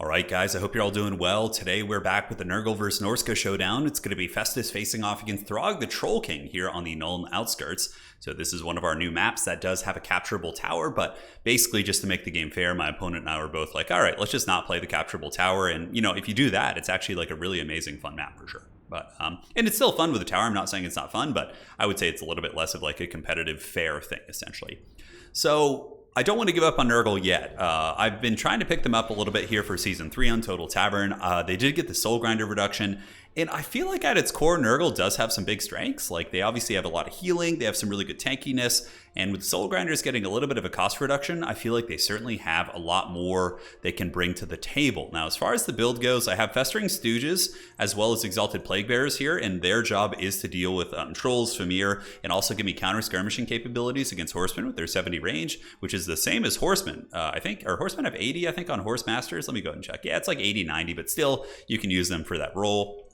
Alright guys, I hope you're all doing well. Today we're back with the Nurgle vs Norsca showdown. It's going to be FESTUS facing off against Throg the Troll King here on the Nuln outskirts. So this is one of our new maps that does have a capturable tower, but basically just to make the game fair, my opponent and I were both like, alright, let's just not play the capturable tower. And you know, if you do that, it's actually like a really amazing fun map for sure. But and it's still fun with the tower. I'm not saying it's not fun, but I would say it's a little bit less of like a competitive fair thing essentially. So I don't want to give up on Nurgle yet. I've been trying to pick them up a little bit here for Season 3 on Total Tavern. They did get the Soul Grinder reduction, and I feel like at its core, Nurgle does have some big strengths. Like, they obviously have a lot of healing, they have some really good tankiness, and with Soul Grinders getting a little bit of a cost reduction, I feel like they certainly have a lot more they can bring to the table. Now, as far as the build goes, I have Festering Stooges as well as Exalted PlagueBearers here, and their job is to deal with Trolls, Famir, and also give me counter-skirmishing capabilities against Horsemen with their 70 range, which is the same as Horsemen. I think, or Horsemen have 80, I think, on Horse Masters. Let me go ahead and check. Yeah, it's like 80, 90, but still, you can use them for that role.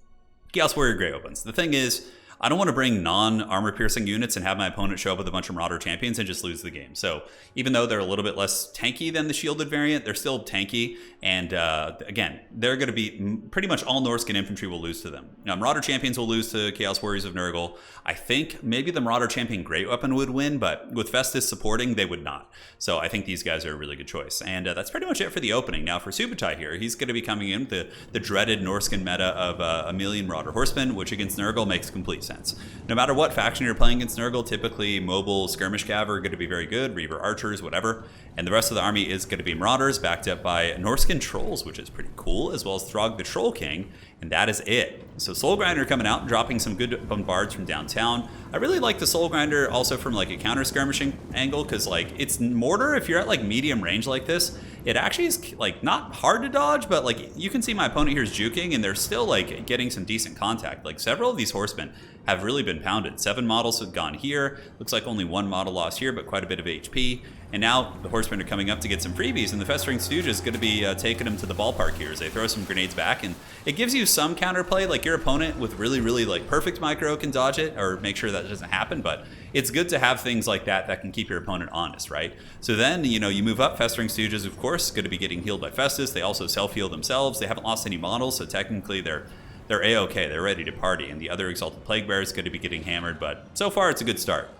Chaos Warrior Grey Opens. The thing is, I don't want to bring non-armor piercing units and have my opponent show up with a bunch of Marauder champions and just lose the game. So even though they're a little bit less tanky than the shielded variant, they're still tanky. And again, they're going to be pretty much all Norscan infantry will lose to them. Now, Marauder champions will lose to Chaos Warriors of Nurgle. I think maybe the Marauder champion Great Weapon would win, but with Festus supporting, they would not. So I think these guys are a really good choice. And that's pretty much it for the opening. Now for Subutai here, he's going to be coming in with the dreaded Norscan meta of a million Marauder Horsemen, which against Nurgle makes complete sense. No matter what faction you're playing against Nurgle, typically mobile skirmish cav are going to be very good, Reaver archers, whatever. And the rest of the army is going to be Marauders, backed up by Norscan trolls, which is pretty cool, as well as Throg the Troll King, and that is it. So Soul Grinder coming out, dropping some good bombards from downtown. I really like the Soul Grinder also from like a counter skirmishing angle, because like it's mortar, if you're at like medium range like this, it actually is like not hard to dodge, but like you can see my opponent here is juking and they're still like getting some decent contact. Like several of these horsemen have really been pounded. 7 models have gone here. Looks like only 1 model lost here, but quite a bit of HP. And now the horsemen are coming up to get some freebies, and the Festering Stooge is going to be taking them to the ballpark here as they throw some grenades back. And it gives you some counterplay, like your opponent with really like perfect micro can dodge it or make sure that doesn't happen. But it's good to have things like that can keep your opponent honest, right? So then, you know, you move up. Festering Stooges, of course, going to be getting healed by Festus. They also self-heal themselves. They haven't lost any models, so technically they're A-okay. They're ready to party. And the other Exalted PlagueBearer is going to be getting hammered, but so far it's a good start.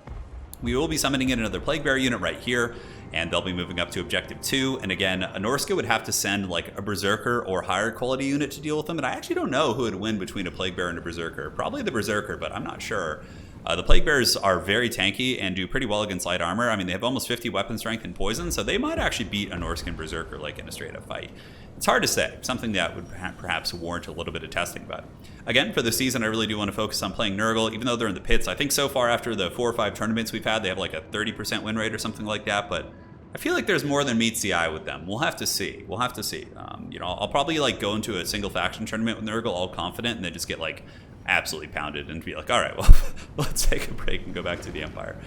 We will be summoning in another PlagueBearer unit right here, and they'll be moving up to Objective 2. And again, a Norsca would have to send like a Berserker or higher quality unit to deal with them, and I actually don't know who would win between a PlagueBearer and a Berserker. Probably the Berserker, but I'm not sure. The PlagueBearers are very tanky and do pretty well against light armor. I mean, they have almost 50 weapon strength and poison, so they might actually beat a Norscan Berserker like in a straight up fight. It's hard to say, something that would perhaps warrant a little bit of testing. But again, for the season, I really do want to focus on playing Nurgle, even though they're in the pits. I think so far after the 4 or 5 tournaments we've had, they have like a 30% win rate or something like that. But I feel like there's more than meets the eye with them. We'll have to see. We'll have to see. You know, I'll probably like go into a single faction tournament with Nurgle all confident and then just get like absolutely pounded and be like, all right, well, let's take a break and go back to the Empire.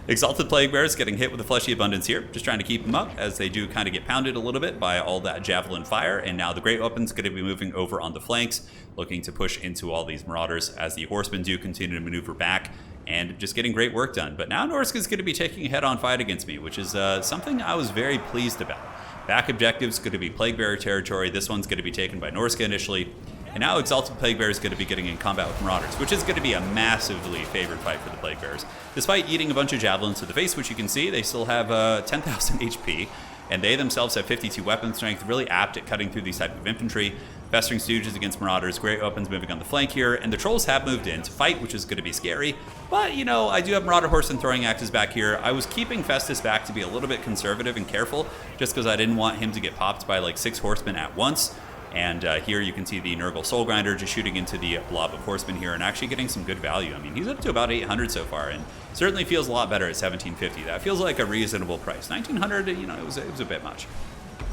Exalted PlagueBearers getting hit with the Fleshy Abundance here, just trying to keep them up as they do kind of get pounded a little bit by all that Javelin fire. And now the Great Weapon's going to be moving over on the flanks, looking to push into all these Marauders as the Horsemen do continue to maneuver back and just getting great work done. But now Norsca's going to be taking a head-on fight against me, which is something I was very pleased about. Back objective's going to be PlagueBearer territory. This one's going to be taken by Norsca initially. And now Exalted PlagueBearer is going to be getting in combat with Marauders, which is going to be a massively favored fight for the PlagueBearers. Despite eating a bunch of javelins to the face, which you can see, they still have 10,000 HP, and they themselves have 52 weapon strength, really apt at cutting through these type of infantry. Festering Stooges against Marauders, Great Weapons moving on the flank here, and the Trolls have moved in to fight, which is going to be scary. But, you know, I do have Marauder Horse and Throwing Axes back here. I was keeping Festus back to be a little bit conservative and careful, just because I didn't want him to get popped by like 6 horsemen at once. And here you can see the Nurgle Soul Grinder just shooting into the blob of horsemen here and actually getting some good value. I mean, he's up to about 800 so far, and certainly feels a lot better at 1750. That feels like a reasonable price. 1900, you know, it was a bit much.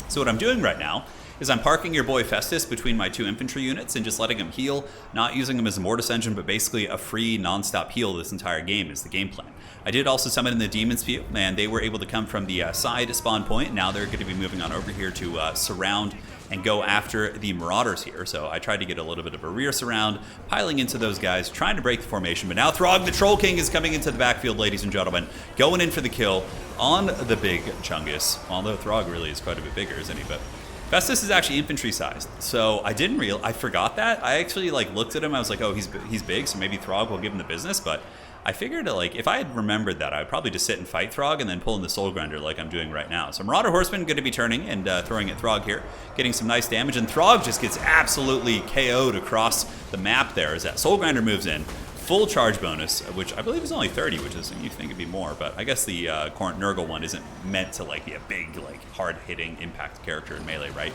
So what I'm doing right now is I'm parking your boy Festus between my 2 infantry units and just letting him heal, not using him as a Mortis engine, but basically a free non-stop heal this entire game is the game plan. I did also summon in the Demon's View, and they were able to come from the side spawn point. Now they're going to be moving on over here to surround and go after the Marauders here. So I tried to get a little bit of a rear surround, piling into those guys, trying to break the formation. But now Throg the Troll King is coming into the backfield, ladies and gentlemen, going in for the kill on the big Chungus. Although Throg really is quite a bit bigger, isn't he? But Festus is actually infantry sized, so I forgot that. I actually like looked at him. I was like, oh, he's big, so maybe Throg will give him the business. But I figured that, like, if I had remembered that, I'd probably just sit and fight Throg and then pull in the Soul Grinder like I'm doing right now. So Marauder Horseman going to be turning and throwing at Throg here, getting some nice damage, and Throg just gets absolutely KO'd across the map there as that Soul Grinder moves in. Full charge bonus, which I believe is only 30, which is, you think it'd be more, but I guess the Nurgle one isn't meant to like be a big, like hard-hitting impact character in melee, right?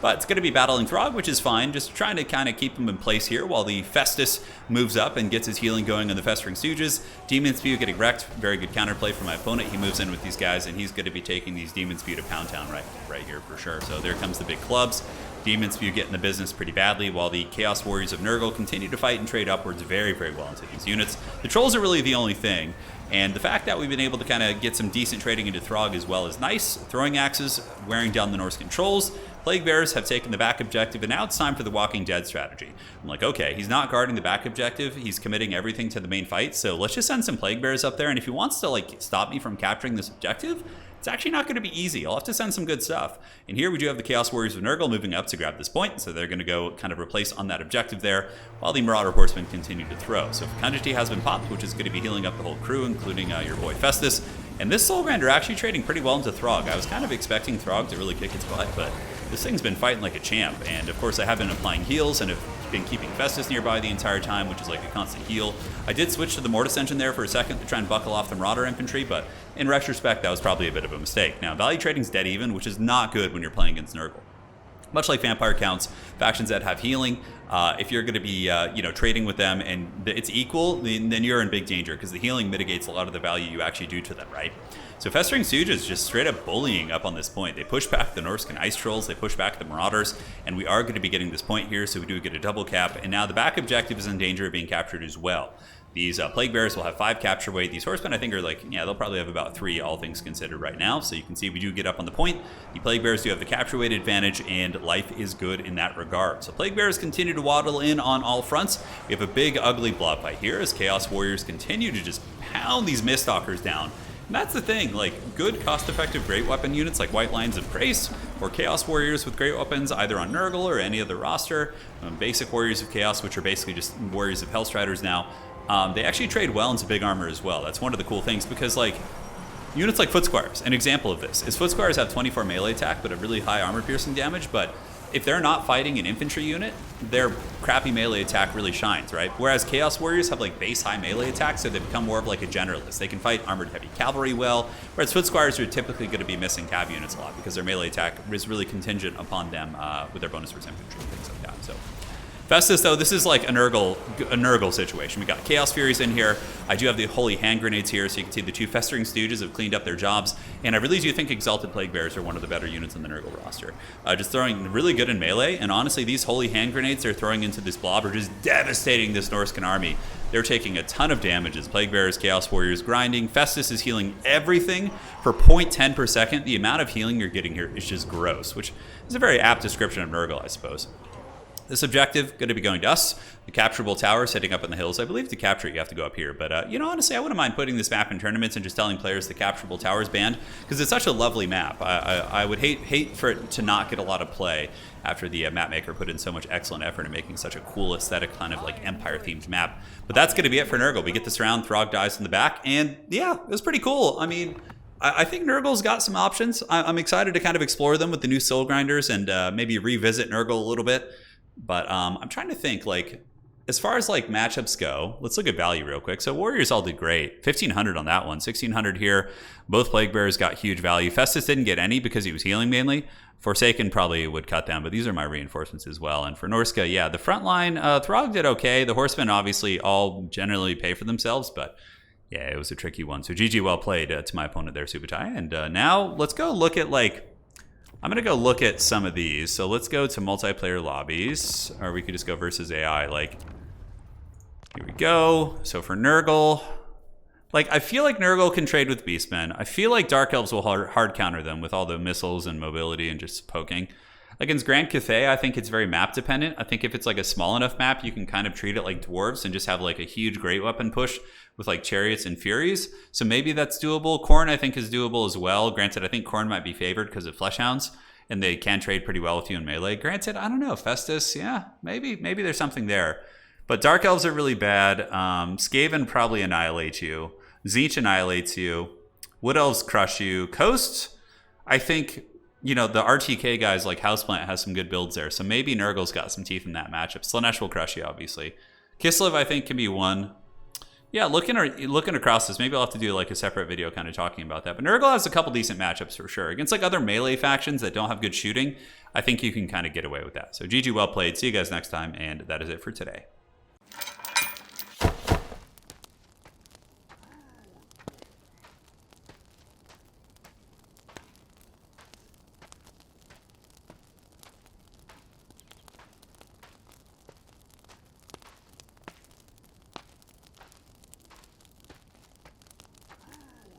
But it's going to be battling Throg, which is fine. Just trying to kind of keep him in place here while the Festus moves up and gets his healing going on the Festering Stooges. Demon Spew getting wrecked. Very good counterplay for my opponent. He moves in with these guys, and he's going to be taking these Demon Spew to Pound Town right here for sure. So there comes the big clubs. Demon Spew getting the business pretty badly, while the Chaos Warriors of Nurgle continue to fight and trade upwards very, very well into these units. The Trolls are really the only thing, and the fact that we've been able to kind of get some decent trading into Throg as well is nice. Throwing axes, wearing down the Norscan Trolls. PlagueBearers have taken the back objective, and now it's time for the Walking Dead strategy. I'm like, okay, he's not guarding the back objective, he's committing everything to the main fight, so let's just send some PlagueBearers up there, and if he wants to like stop me from capturing this objective, it's actually not going to be easy. I'll have to send some good stuff. And here we do have the Chaos Warriors of Nurgle moving up to grab this point, so they're going to go kind of replace on that objective there, while the Marauder Horsemen continue to throw. So Fecundity has been popped, which is going to be healing up the whole crew, including your boy Festus. And this Soul Grinder actually trading pretty well into Throg. I was kind of expecting Throg to really kick its butt, but this thing's been fighting like a champ. And of course I have been applying heals and have been keeping Festus nearby the entire time, which is like a constant heal. I did switch to the Mortis Engine there for a second to try and buckle off the Marauder infantry, but in retrospect that was probably a bit of a mistake. Now value trading's dead even, which is not good when you're playing against Nurgle. Much like Vampire counts, factions that have healing, if you're going to be trading with them and it's equal, then you're in big danger because the healing mitigates a lot of the value you actually do to them, right? So Festering Stooges is just straight up bullying up on this point. They push back the Norscan Ice Trolls, they push back the Marauders, and we are going to be getting this point here, so we do get a double cap, and now the back objective is in danger of being captured as well. These PlagueBearers will have 5 capture weight. These Horsemen, I think, are like, yeah, they'll probably have about 3, all things considered right now. So you can see we do get up on the point. The PlagueBearers do have the capture weight advantage, and life is good in that regard. So PlagueBearers continue to waddle in on all fronts. We have a big, ugly blob fight here as Chaos Warriors continue to just pound these Miststalkers down. And that's the thing, like, good, cost-effective great weapon units like White Lions of Grace, or Chaos Warriors with great weapons either on Nurgle or any other roster, basic Warriors of Chaos, which are basically just Warriors of Hellstriders now. They actually trade well into big armor as well. That's one of the cool things because, like, units like Foot Squires, an example of this is Foot Squires have 24 melee attack but a really high armor piercing damage, but if they're not fighting an infantry unit, their crappy melee attack really shines, right? Whereas Chaos Warriors have like base high melee attack, so they become more of like a generalist. They can fight armored heavy cavalry well, whereas Foot Squires are typically going to be missing cav units a lot because their melee attack is really contingent upon them with their bonus versus infantry and things like that. So Festus, though, this is like a Nurgle situation. We got Chaos Furies in here. I do have the Holy Hand Grenades here, so you can see the 2 Festering Stooges have cleaned up their jobs. And I really do think Exalted PlagueBearers are one of the better units in the Nurgle roster. Just throwing really good in melee, and honestly, these Holy Hand Grenades they're throwing into this blob are just devastating this Norscan army. They're taking a ton of damage as PlagueBearers, Chaos Warriors grinding. Festus is healing everything for 0.10 per second. The amount of healing you're getting here is just gross, which is a very apt description of Nurgle, I suppose. This objective going to be going to us. The capturable tower sitting up in the hills. I believe to capture it you have to go up here, but honestly I wouldn't mind putting this map in tournaments and just telling players the capturable tower is banned because it's such a lovely map. I would hate for it to not get a lot of play after the map maker put in so much excellent effort in making such a cool aesthetic kind of like empire themed map. But that's going to be it for Nurgle. We get this round, Throg dies in the back, and yeah, it was pretty cool. I mean, I think Nurgle's got some options. I'm excited to kind of explore them with the new Soul Grinders and maybe revisit Nurgle a little bit. But I'm trying to think, like, as far as like matchups go, let's look at value real quick. So Warriors all did great. 1,500 on that one, 1,600 here. Both PlagueBearers got huge value. Festus didn't get any because he was healing mainly. Forsaken probably would cut down, but these are my reinforcements as well. And for Norsca, yeah, the front line, Throg did okay. The Horsemen obviously all generally pay for themselves, but yeah, it was a tricky one. So GG, well played to my opponent there, Subutai. And now let's go look at like, I'm going to go look at some of these. So let's go to multiplayer lobbies, or we could just go versus AI. Like, here we go. So for Nurgle, like, I feel like Nurgle can trade with Beastmen. I feel like Dark Elves will hard counter them with all the missiles and mobility and just poking. Against Grand Cathay, I think it's very map dependent. I think if it's like a small enough map, you can kind of treat it like Dwarves and just have like a huge great weapon push with like Chariots and Furies. So maybe that's doable. Khorne, I think, is doable as well. Granted, I think Khorne might be favored because of Fleshhounds. and they can trade pretty well with you in melee. Granted, I don't know. Festus, yeah, maybe there's something there. But Dark Elves are really bad. Skaven probably annihilates you. Tzeentch annihilates you. Wood Elves crush you. Coast, I think, you know, the RTK guys like Houseplant has some good builds there. So maybe Nurgle's got some teeth in that matchup. Slaanesh will crush you, obviously. Kislev, I think, can be one. Yeah, looking across this, maybe I'll have to do like a separate video kind of talking about that. But Nurgle has a couple decent matchups for sure. Against like other melee factions that don't have good shooting, I think you can kind of get away with that. So GG, well played. See you guys next time, and that is it for today.